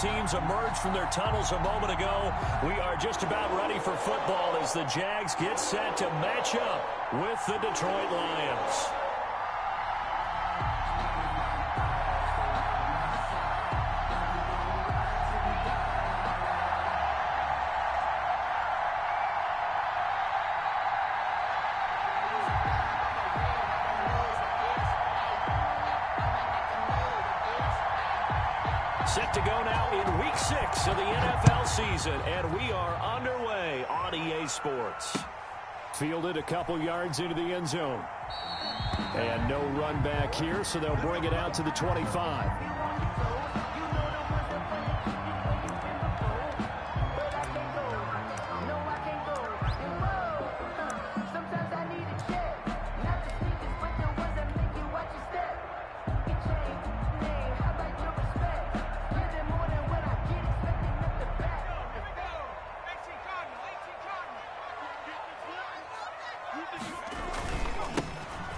teams emerged from their tunnels a moment ago. We are just about ready for football as the Jags get set to match up with the Detroit Lions. Set to go now in Week 6 of the NFL season, and we are underway on EA Sports. Fielded a couple yards into the end zone. And no run back here, so they'll bring it out to the 25.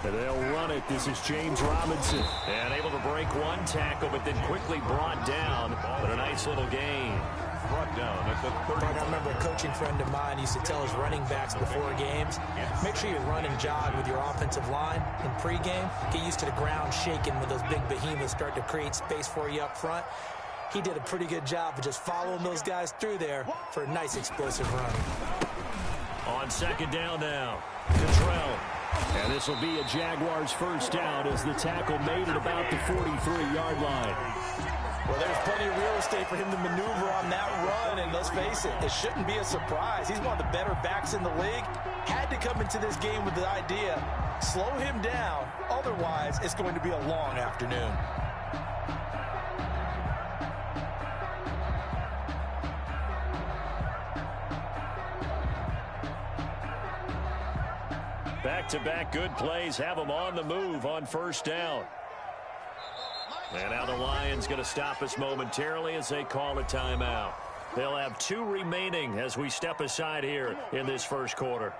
They'll run it. This is James Robinson. And able to break one tackle, but then quickly brought down. But a nice little gain. Brought down at the 30. I remember a coaching friend of mine used to tell his running backs before games, make sure you run and jog with your offensive line in pregame. Get used to the ground shaking when those big behemoths start to create space for you up front. He did a pretty good job of just following those guys through there for a nice explosive run. On second down now, Cottrell. And this will be a Jaguars first down as the tackle made at about the 43-yard line. Well, there's plenty of real estate for him to maneuver on that run, and let's face it, it shouldn't be a surprise. He's one of the better backs in the league. Had to come into this game with the idea, slow him down, otherwise it's going to be a long afternoon. Back-to-back good plays have them on the move on first down. And now the Lions going to stop us momentarily as they call a timeout. They'll have 2 remaining as we step aside here in this first quarter.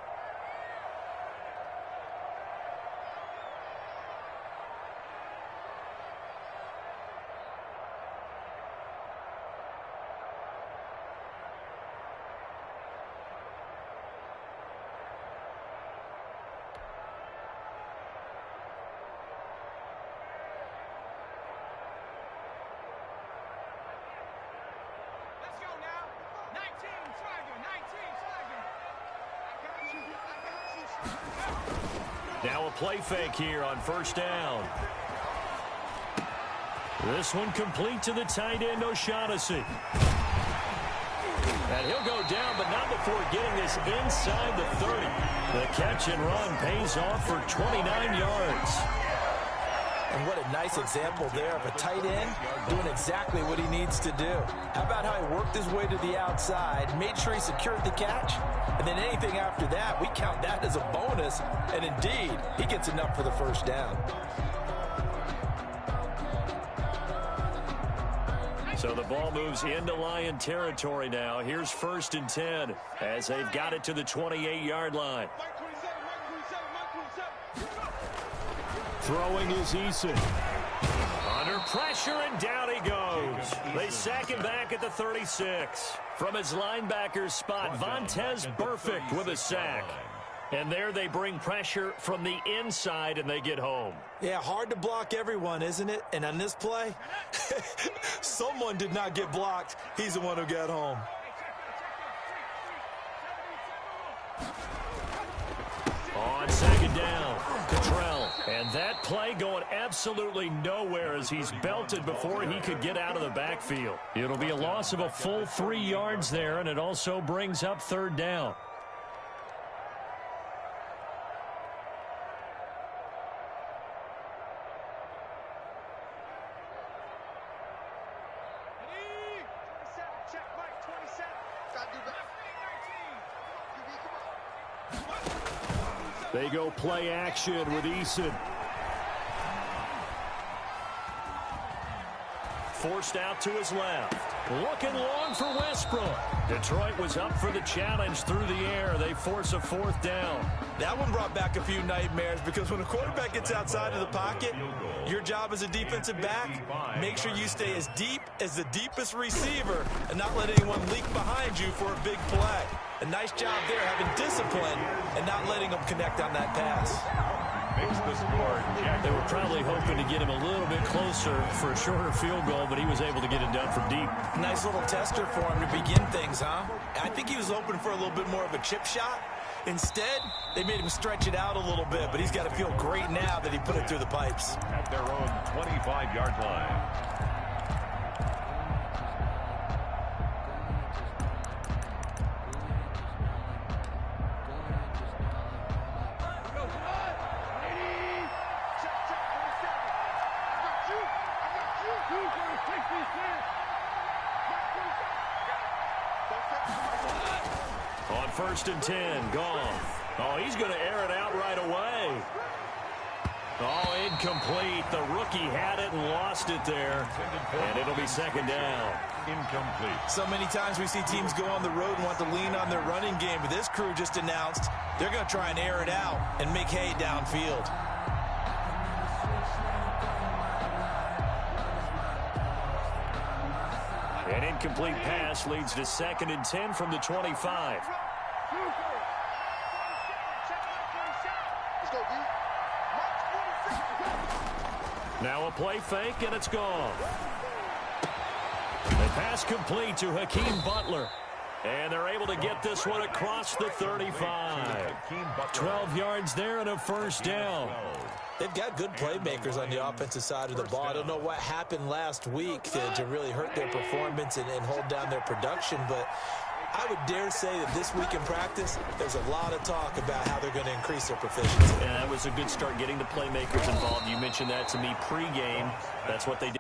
Now a play fake here on first down. This one complete to the tight end, O'Shaughnessy. And he'll go down, but not before getting this inside the 30. The catch and run pays off for 29 yards. And what a nice example there of a tight end doing exactly what he needs to do. How about how he worked his way to the outside, made sure he secured the catch, and then anything after that, we count that as a bonus, and indeed, he gets enough for the first down. So the ball moves into Lion territory now. Here's 1st and 10 as they've got it to the 28-yard line. Throwing is Eason. Under pressure, and down he goes. They sack him back at the 36. From his linebacker's spot, Vontaze Burfict with a sack. And there they bring pressure from the inside, and they get home. Yeah, hard to block everyone, isn't it? And on this play, someone did not get blocked. He's the one who got home. On second down, Cottrell. And that play going absolutely nowhere as he's belted before he could get out of the backfield. It'll be a loss of a full 3 yards there, and it also brings up third down. They go play action with Eason. forced out to his left. Looking long for Westbrook. Detroit was up for the challenge through the air. They force a 4th down. That one brought back a few nightmares because when a quarterback gets outside of the pocket, your job as a defensive back, make sure you stay as deep as the deepest receiver and not let anyone leak behind you for a big play. A nice job there having discipline and not letting them connect on that pass. They were probably hoping to get him a little bit closer for a shorter field goal, but he was able to get it done from deep. Nice little tester for him to begin things, huh? I think he was hoping for a little bit more of a chip shot. Instead, they made him stretch it out a little bit, but he's got to feel great now that he put it through the pipes. At their own 25-yard line. On 1st and 10, gone. Oh, he's going to air it out right away. Oh, incomplete. The rookie had it and lost it there. And it'll be 2nd down. Incomplete. So many times we see teams go on the road and want to lean on their running game, but this crew just announced they're going to try and air it out and make hay downfield. An incomplete pass leads to 2nd and 10 from the 25. Now a play fake, and it's gone. The pass complete to Hakeem Butler. And they're able to get this one across the 35. 12 yards there and a 1st down. They've got good playmakers on the offensive side of the ball. I don't know what happened last week to really hurt their performance and hold down their production, but I would dare say that this week in practice, there's a lot of talk about how they're going to increase their proficiency. And that was a good start getting the playmakers involved. You mentioned that to me pregame. That's what they did.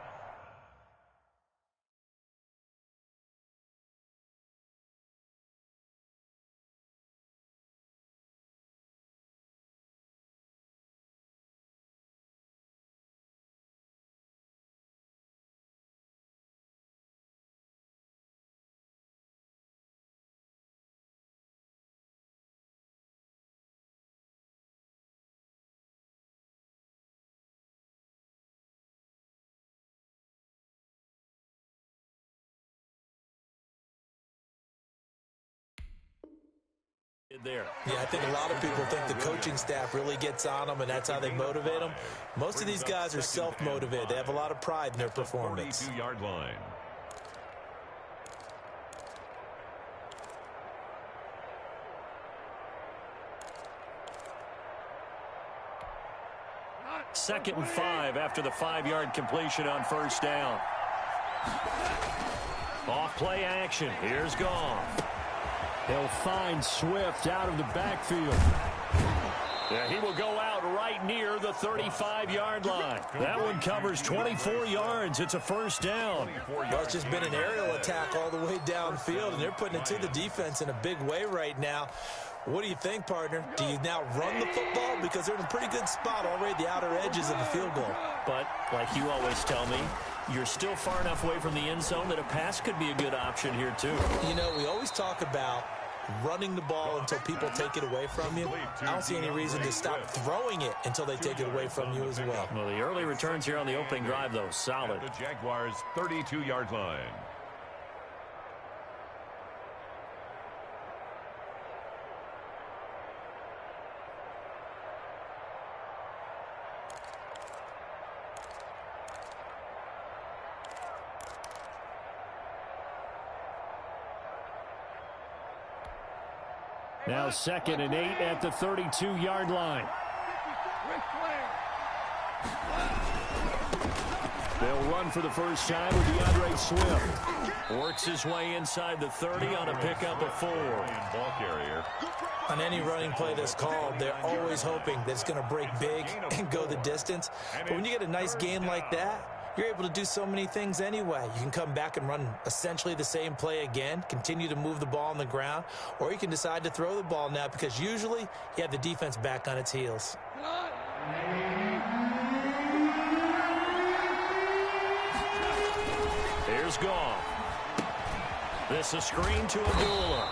There. Yeah, I think a lot of people think the coaching staff really gets on them, and that's how they motivate them. Most of these guys are self-motivated. They have a lot of pride in their performance. 42-yard line. Second and 5 after the 5-yard completion on 1st down. Off play action. Here's Goff. They'll find Swift out of the backfield. Yeah, he will go out right near the 35-yard line. That one covers 24 yards. It's a 1st down. Well, it's just been an aerial attack all the way downfield, and they're putting it to the defense in a big way right now. What do you think, partner? Do you now run the football? Because they're in a pretty good spot already at the outer edges of the field goal. But, like you always tell me, you're still far enough away from the end zone that a pass could be a good option here, too. You know, we always talk about running the ball until people take it away from you. I don't see any reason to stop throwing it until they take it away from you as well. Well, the early returns here on the opening drive, though, solid. The Jaguars' 32-yard line. Now 2nd and 8 at the 32-yard line. They'll run for the first time with DeAndre Swift. Works his way inside the 30 on a pickup of 4. Ball carrier. On any running play that's called, they're always hoping that it's going to break big and go the distance. But when you get a nice gain like that, you're able to do so many things anyway. You can come back and run essentially the same play again, continue to move the ball on the ground, or you can decide to throw the ball now because usually you have the defense back on its heels. Here's Goff. This a screen to Abdullah.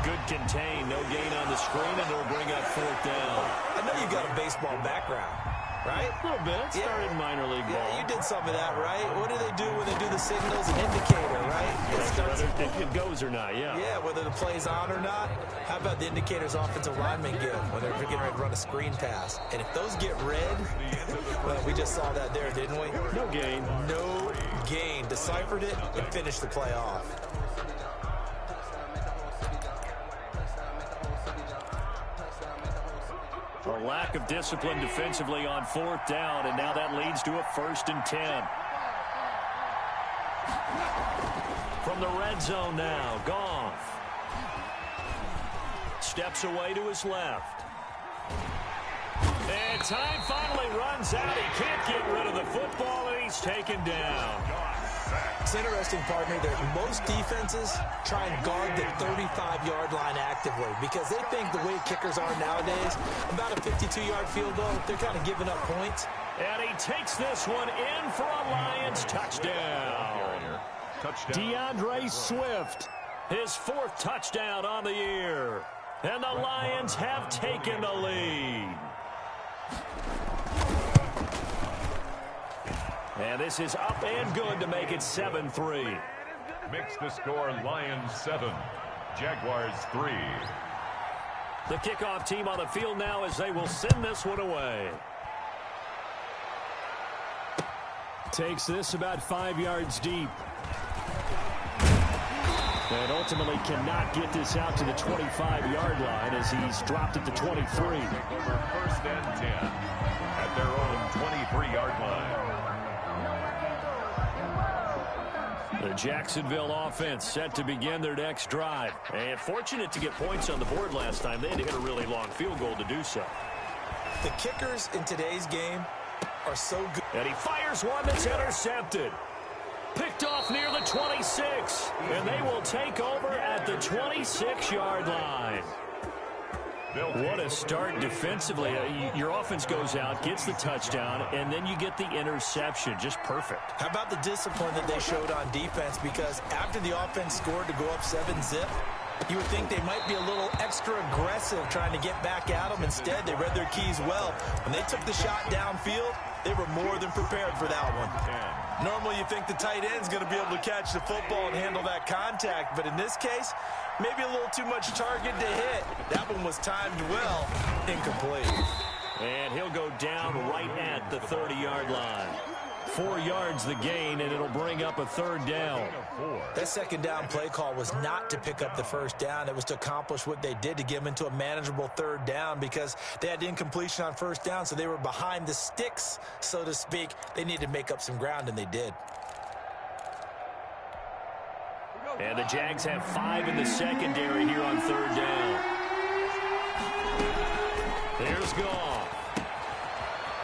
Good contain, no gain on the screen, and it'll bring up 4th down. I know you got a baseball background, right? A little bit. Started minor league ball. Yeah, you did some of that, right? What do they do when they do the signals? An indicator, right? If it goes or not, yeah. Yeah, whether the play's on or not. How about the indicators offensive linemen give when they're getting ready to run a screen pass? And if those get red, well, we just saw that there, didn't we? No gain. No gain. Deciphered it and finished the play off. A lack of discipline defensively on 4th down, and now that leads to a 1st and 10. From the red zone now, Goff. Steps away to his left. And time finally runs out. He can't get rid of the football, and he's taken down. It's interesting, partner, that most defenses try and guard the 35-yard line actively because they think the way kickers are nowadays, about a 52-yard field goal, they're kind of giving up points. And he takes this one in for a Lions touchdown. DeAndre Swift, his 4th touchdown on the year. And the Lions have taken the lead. And this is up and good to make it 7-3. Makes the score Lions 7, Jaguars 3. The kickoff team on the field now as they will send this one away. Takes this about 5 yards deep. And ultimately cannot get this out to the 25-yard line as he's dropped at the 23. Over 1st and 10 at their own 23-yard line. The Jacksonville offense set to begin their next drive. And fortunate to get points on the board last time. They had to hit a really long field goal to do so. The kickers in today's game are so good. And he fires one that's intercepted. Picked off near the 26. And they will take over at the 26-yard line. What a start defensively. Your offense goes out, gets the touchdown, and then you get the interception. Just perfect. How about the discipline that they showed on defense? Because after the offense scored to go up 7-zip, you would think they might be a little extra aggressive trying to get back at them. Instead, they read their keys well. When they took the shot downfield, they were more than prepared for that one. Normally, you think the tight end's going to be able to catch the football and handle that contact. But in this case, maybe a little too much target to hit. That one was timed well. Incomplete. And he'll go down right at the 30-yard line. 4 yards the gain, and it'll bring up a 3rd down. That 2nd down play call was not to pick up the 1st down. It was to accomplish what they did to get them into a manageable 3rd down because they had incompletion on 1st down, so they were behind the sticks, so to speak. They needed to make up some ground, and they did. And the Jags have 5 in the secondary here on 3rd down. There's Goff.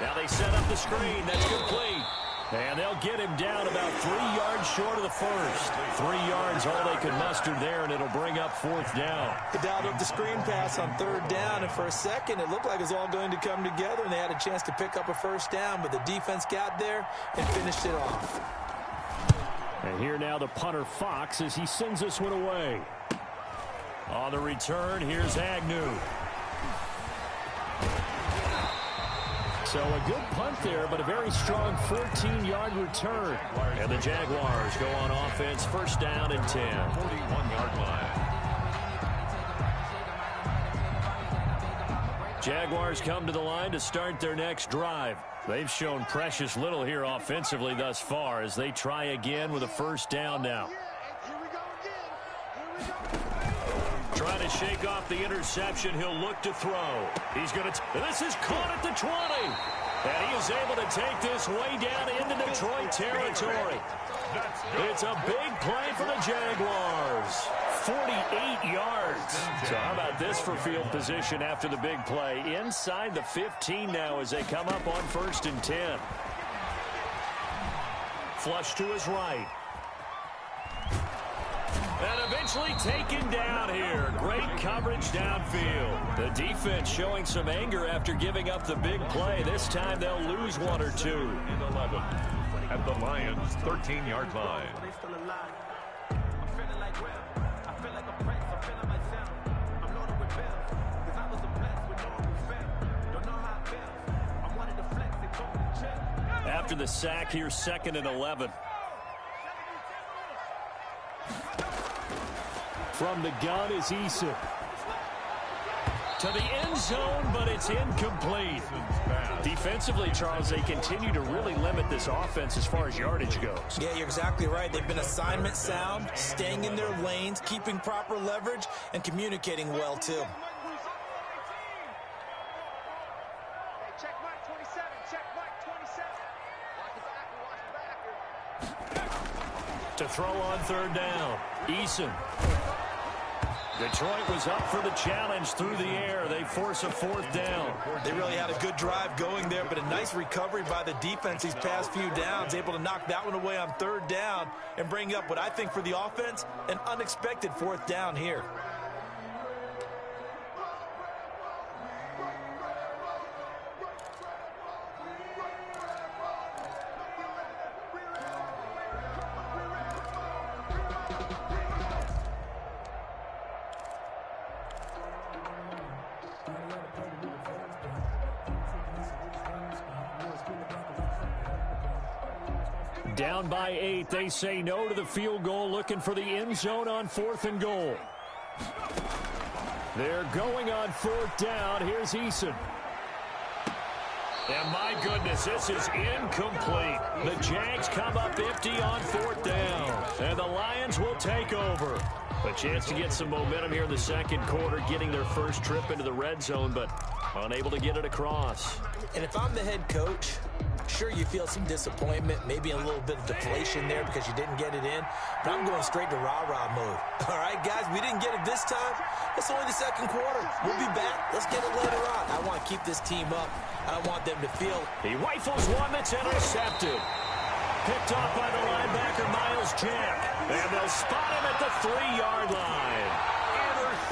Now they set up the screen. That's complete. And they'll get him down about 3 yards short of the first. 3 yards all they could muster there, and it'll bring up 4th down. They dialed up the screen pass on 3rd down, and for a second it looked like it was all going to come together, and they had a chance to pick up a 1st down, but the defense got there and finished it off. And here now the punter Fox as he sends this one away. On the return, here's Agnew. So a good punt there, but a very strong 14-yard return. And the Jaguars go on offense, 1st down and 10. 41-yard line. Jaguars come to the line to start their next drive. They've shown precious little here offensively thus far as they try again with a 1st down now. Trying to shake off the interception. He'll look to throw. He's going to. This is caught at the 20. And he is able to take this way down into Detroit territory. It's a big play for the Jaguars. 48 yards. So how about this for field position after the big play? Inside the 15 now as they come up on 1st and 10. Flush to his right. And eventually taken down here. Great coverage downfield. The defense showing some anger after giving up the big play. This time they'll lose 1 or 2. And 11 at the Lions' 13-yard line. After the sack, here's 2nd and 11. From the gun is Eason. To the end zone, but it's incomplete. Defensively, Charles, they continue to really limit this offense as far as yardage goes. Yeah, you're exactly right. They've been assignment sound, staying in their lanes, keeping proper leverage, and communicating well, too. To throw on 3rd down, Eason. Detroit was up for the challenge through the air. They force a 4th down. They really had a good drive going there, but a nice recovery by the defense these past few downs, able to knock that one away on 3rd down and bring up what I think for the offense, an unexpected 4th down here. Down by 8, they say no to the field goal, looking for the end zone on 4th and goal. They're going on 4th down. Here's Eason. And my goodness, this is incomplete. The Jags come up empty on 4th down, and the Lions will take over. A chance to get some momentum here in the 2nd quarter, getting their first trip into the red zone, but unable to get it across. And if I'm the head coach, sure, you feel some disappointment, maybe a little bit of deflation there because you didn't get it in, but I'm going straight to rah-rah mode. All right, guys, we didn't get it this time. It's only the 2nd quarter. We'll be back. Let's get it later on. I want to keep this team up. I want them to feel. He rifles one that's intercepted. Picked off by the linebacker, Miles Jack. And they'll spot him at the 3-yard line.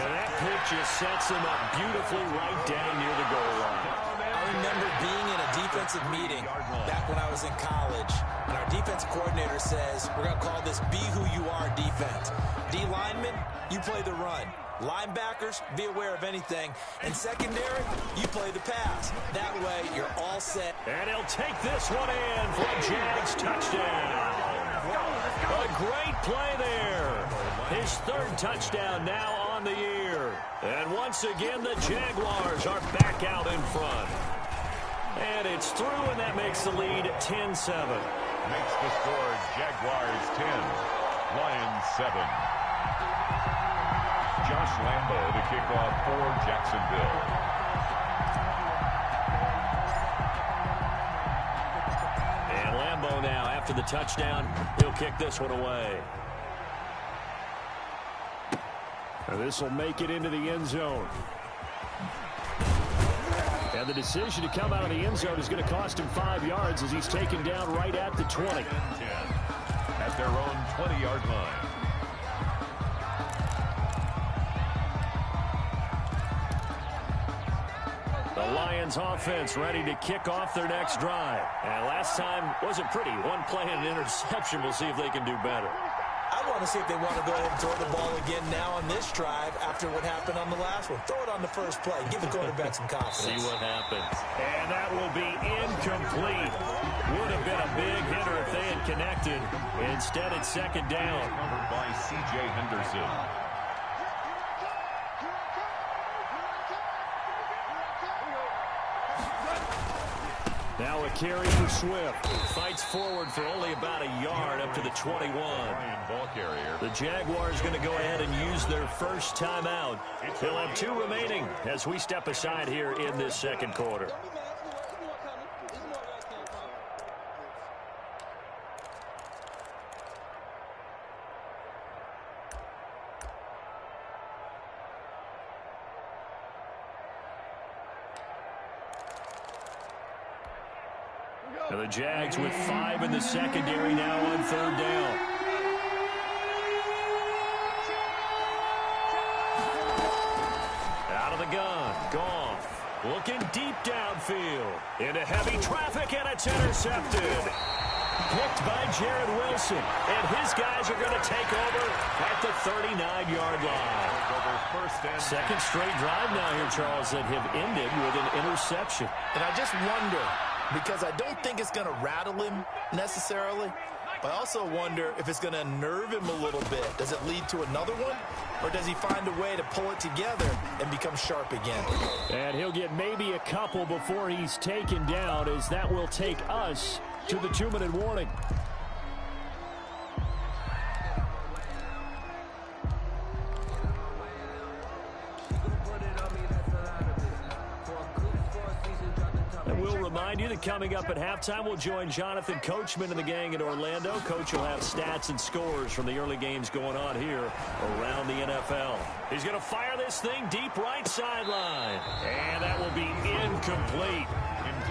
And that pick just sets him up beautifully right down near the goal line. I remember being in a defensive meeting back when I was in college, and our defense coordinator says, we're going to call this Be Who You Are defense. D linemen, you play the run. Linebackers, be aware of anything. And secondary, you play the pass. That way, you're all set. And he'll take this one in for a Jags touchdown. A great play there. His 3rd touchdown now on the year. And once again, the Jaguars are back out in front. And it's through, and that makes the lead 10-7. Makes the score Jaguars 10, Lions 7. Josh Lambo to kick off for Jacksonville. And Lambo now, after the touchdown, he'll kick this one away. And this will make it into the end zone. And the decision to come out of the end zone is going to cost him 5 yards as he's taken down right at the 20. At their own 20-yard line. The Lions offense ready to kick off their next drive. And last time wasn't pretty. One play and an interception. We'll see if they can do better. I want to see if they want to go ahead and throw the ball again now on this drive after what happened on the last one. Throw it on the first play. Give the quarterback some confidence. See what happens. And that will be incomplete. Would have been a big hitter if they had connected. Instead, it's 2nd down. Covered by C.J. Henderson. Now a carry for Swift. Fights forward for only about a yard up to the 21. Ball carrier. The Jaguars going to go ahead and use their first timeout. They'll have 2 remaining as we step aside here in this 2nd quarter. And the Jags with 5 in the secondary now on 3rd down. Out of the gun, Goff looking deep downfield into heavy traffic, and it's intercepted. Picked by Jared Wilson. And his guys are going to take over at the 39-yard line. Second straight drive now here, Charles, that have ended with an interception. And I just wonder, because I don't think it's going to rattle him necessarily, but I also wonder if it's going to unnerve him a little bit. Does it lead to another one? Or does he find a way to pull it together and become sharp again? And he'll get maybe a couple before he's taken down, as that will take us to the 2-minute warning. And we'll remind you that coming up at halftime, we'll join Jonathan Coachman and the gang in Orlando. Coach will have stats and scores from the early games going on here around the NFL. He's going to fire this thing deep right sideline. And that will be incomplete.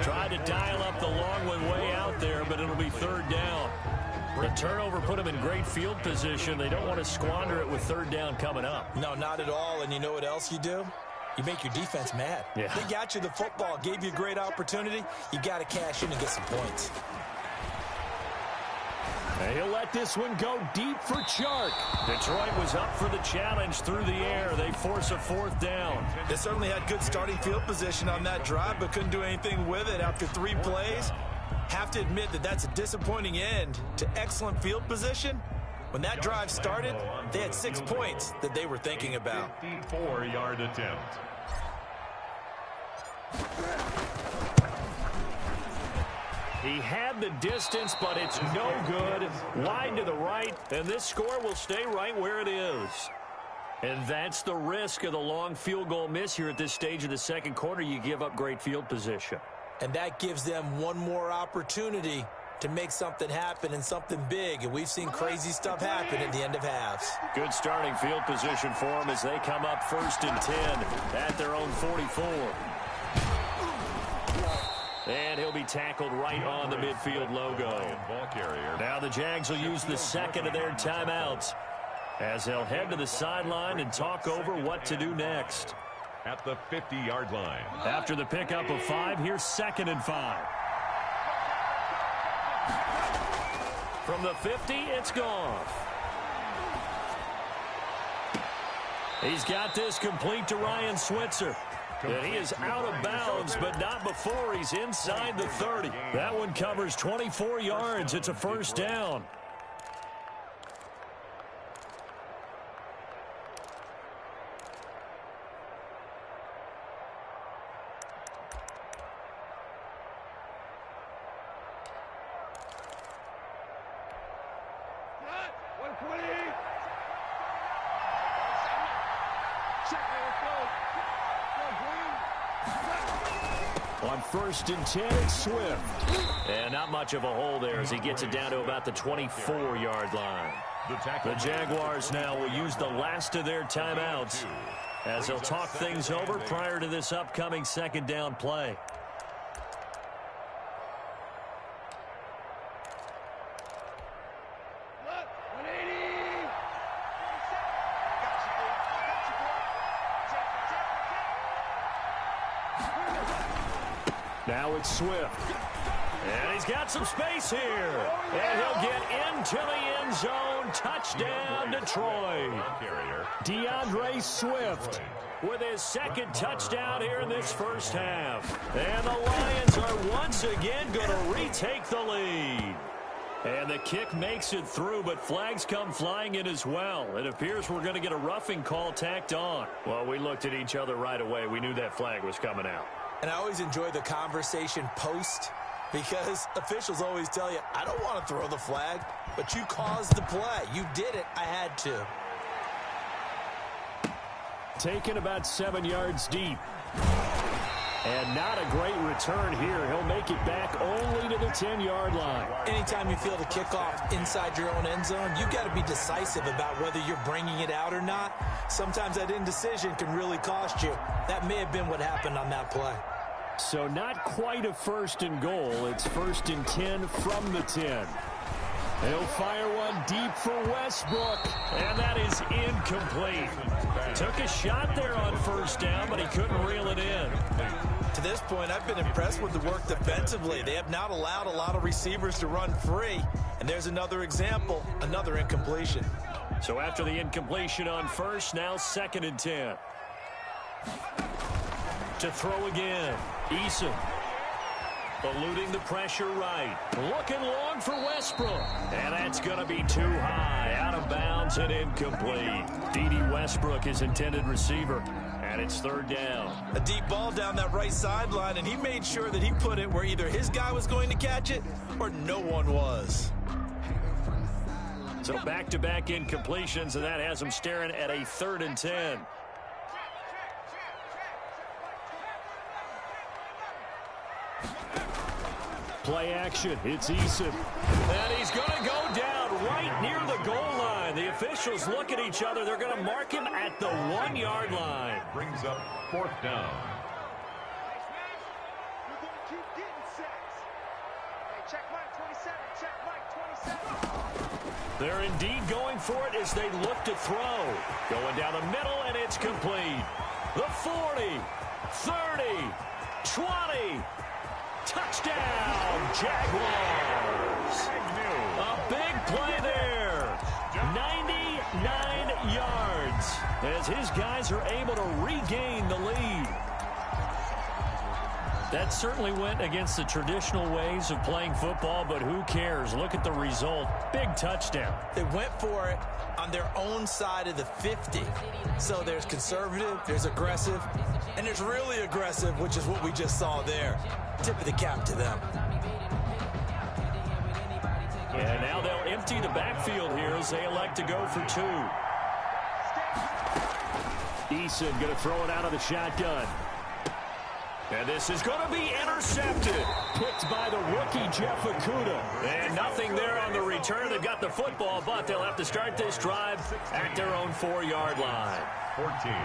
Tried to dial up the long one way out there, but it'll be third down. The turnover put them in great field position. They don't want to squander it with third down coming up. No, not at all. And you know what else you do? You make your defense mad. Yeah. They got you the football, gave you a great opportunity. You got to cash in and get some points. And he'll let this one go deep for Chark. Detroit was up for the challenge through the air. They force a fourth down. They certainly had good starting field position on that drive, but couldn't do anything with it after 3 plays. Have to admit that that's a disappointing end to excellent field position. When that drive started, they had 6 points that they were thinking about. 54-yard attempt. He had the distance, but it's no good. Wide to the right, and this score will stay right where it is. And that's the risk of the long field goal miss here at this stage of the second quarter. You give up great field position. And that gives them one more opportunity to make something happen and something big. And we've seen crazy stuff happen at the end of halves. Good starting field position for them as they come up 1st and 10 at their own 44. And he'll be tackled right on the midfield logo. Now the Jags will use the second of their timeouts as they'll head to the sideline and talk over what to do next. At the 50-yard line. After the pickup of 5, here's 2nd and 5. From the 50, it's Goff. He's got this complete to Ryan Switzer. And he is out of bounds, but not before he's inside the 30. That one covers 24 yards. It's a first down. On 1st and 10, it's Swift. And not much of a hole there as he gets it down to about the 24-yard line. The Jaguars now will use the last of their timeouts as they'll talk things over prior to this upcoming second down play. Now it's Swift. And he's got some space here. And he'll get into the end zone. Touchdown, Detroit. DeAndre Swift with his second touchdown here in this first half. And the Lions are once again going to retake the lead. And the kick makes it through, but flags come flying in as well. It appears we're going to get a roughing call tacked on. Well, we looked at each other right away. We knew that flag was coming out. And I always enjoy the conversation post because officials always tell you, I don't want to throw the flag, but you caused the play. You did it. I had to. Taken about 7 yards deep. And not a great return here. He'll make it back only to the 10-yard line. Anytime you feel the kickoff inside your own end zone, you've got to be decisive about whether you're bringing it out or not. Sometimes that indecision can really cost you. That may have been what happened on that play. So not quite a 1st and goal. It's 1st and 10 from the 10. He'll fire one deep for Westbrook, and that is incomplete. Took a shot there on first down, but he couldn't reel it in. To this point, I've been impressed with the work defensively. They have not allowed a lot of receivers to run free. And there's another example, another incompletion. So after the incompletion on first, now 2nd and 10. To throw again, Eason. Eluding the pressure right. Looking long for Westbrook. And that's going to be too high. Out of bounds and incomplete. D.D. Westbrook, his intended receiver. And it's 3rd down. A deep ball down that right sideline, and he made sure that he put it where either his guy was going to catch it or no one was. So back-to-back incompletions, and that has him staring at a 3rd and 10. Play action. It's Eason. And he's going to go down right near the goal line. The officials look at each other. They're going to mark him at the 1-yard line. Brings up 4th down. They're indeed going for it as they look to throw. Going down the middle, and it's complete. The 40, 30, 20. Touchdown, Jaguars. A big play there. 99 yards as his guys are able to regain the lead. That certainly went against the traditional ways of playing football, but who cares? Look at the result. Big touchdown. They went for it on their own side of the 50. So there's conservative, there's aggressive, and there's really aggressive, which is what we just saw there. Tip of the cap to them. And now they'll empty the backfield here as they elect to go for 2. Eason going to throw it out of the shotgun. And this is going to be intercepted. Picked by the rookie, Jeff Okudah. And nothing there on the return. They've got the football, but they'll have to start this drive at their own 4-yard line. 14.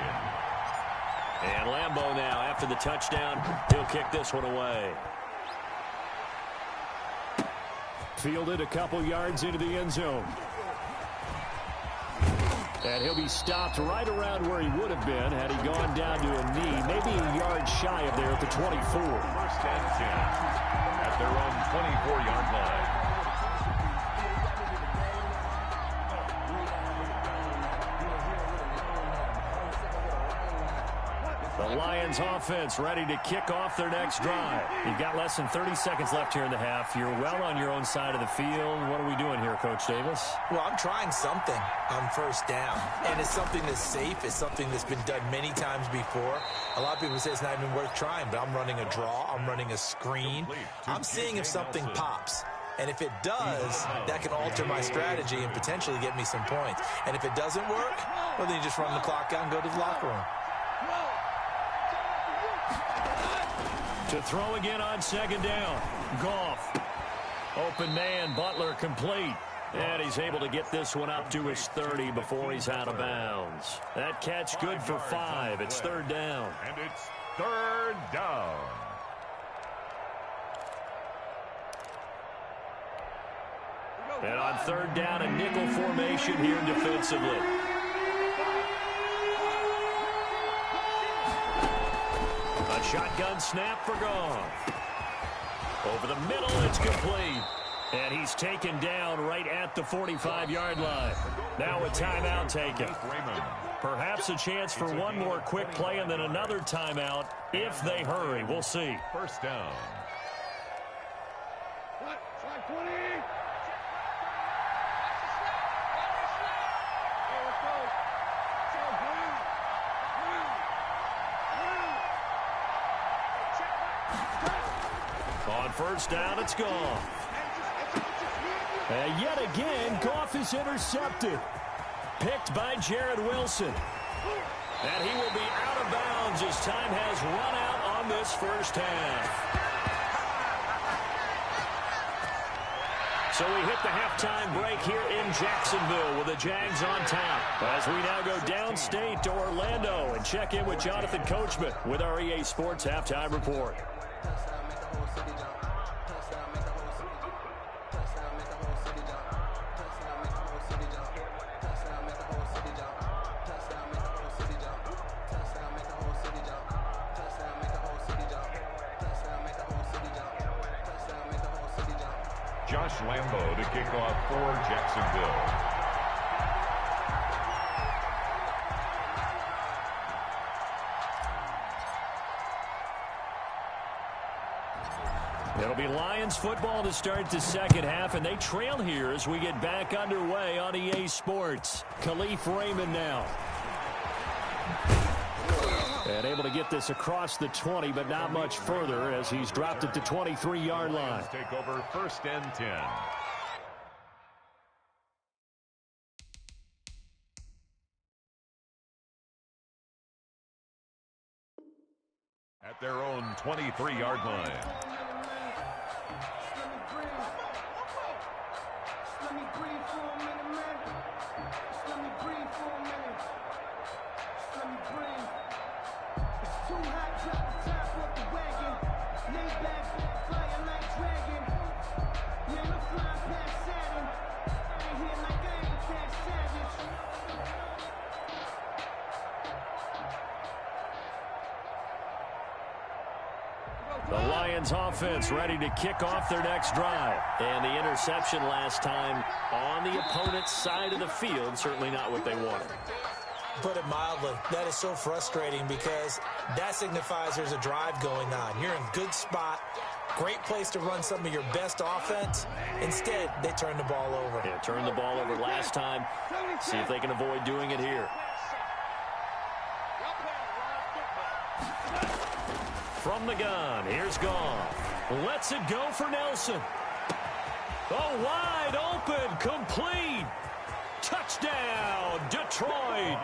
And Lambeau now, after the touchdown, he'll kick this one away. Fielded a couple yards into the end zone. And he'll be stopped right around where he would have been had he gone down to a knee, maybe a yard shy of there at the 24. 1st and 10 at their own 24-yard line. The Lions offense ready to kick off their next drive. You've got less than 30 seconds left here in the half. You're well on your own side of the field. What are we doing here, Coach Davis? Well, I'm trying something on first down, and it's something that's safe. It's something that's been done many times before. A lot of people say it's not even worth trying, but I'm running a draw. I'm running a screen. I'm seeing if something pops. And if it does, that can alter my strategy and potentially get me some points. And if it doesn't work, well, then you just run the clock out and go to the locker room. To throw again on 2nd down. Goff. Open man, Butler complete. And he's able to get this one up to his 30 before he's out of bounds. That catch good for 5. It's 3rd down. And it's 3rd down. And on 3rd down, a nickel formation here defensively. A shotgun snap for Goff. Over the middle, it's complete. And he's taken down right at the 45-yard line. Now a timeout taken. Perhaps a chance for one more quick play and then another timeout if they hurry. We'll see. 1st down. On 1st down, it's Goff. And yet again, Goff is intercepted. Picked by Jared Wilson. And he will be out of bounds as time has run out on this first half. So we hit the halftime break here in Jacksonville with the Jags on top. As we now go downstate to Orlando and check in with Jonathan Coachman with our EA Sports Halftime Report. Josh Lambo to kick off for Jacksonville. It'll be Lions football to start the second half, and they trail here as we get back underway on EA Sports. Khalif Raymond now. And able to get this across the 20, but not much further as he's dropped it to 23-yard line. Take over 1st and 10. At their own 23-yard line. The Lions offense ready to kick off their next drive. And the interception last time on the opponent's side of the field, certainly not what they wanted. Put it mildly, that is so frustrating because that signifies there's a drive going on. You're in a good spot, great place to run some of your best offense. Instead, they turn the ball over. Yeah, turned the ball over last time. See if they can avoid doing it here. From the gun, here's Goff. Lets it go for Nelson. Oh, wide open, complete. Touchdown, Detroit.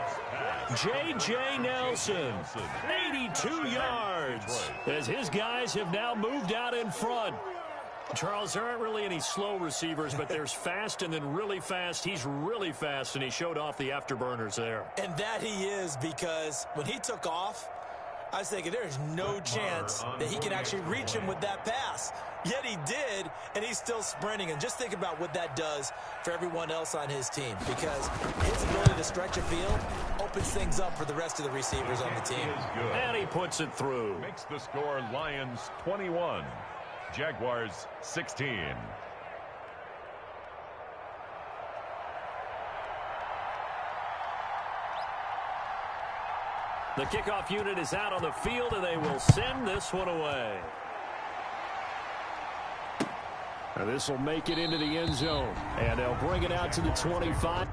J.J. Nelson, 82 yards, as his guys have now moved out in front. Charles, there aren't really any slow receivers, but there's fast and then really fast. He's really fast, and he showed off the afterburners there. And that he is, because when he took off, I was thinking there's no chance that he can actually reach him with that pass. Yet he did, and he's still sprinting. And just think about what that does for everyone else on his team, because his ability to stretch a field opens things up for the rest of the receivers on the team. And he puts it through. Makes the score Lions 21, Jaguars 16. The kickoff unit is out on the field, and they will send this one away. And this will make it into the end zone. And they'll bring it out to the 25.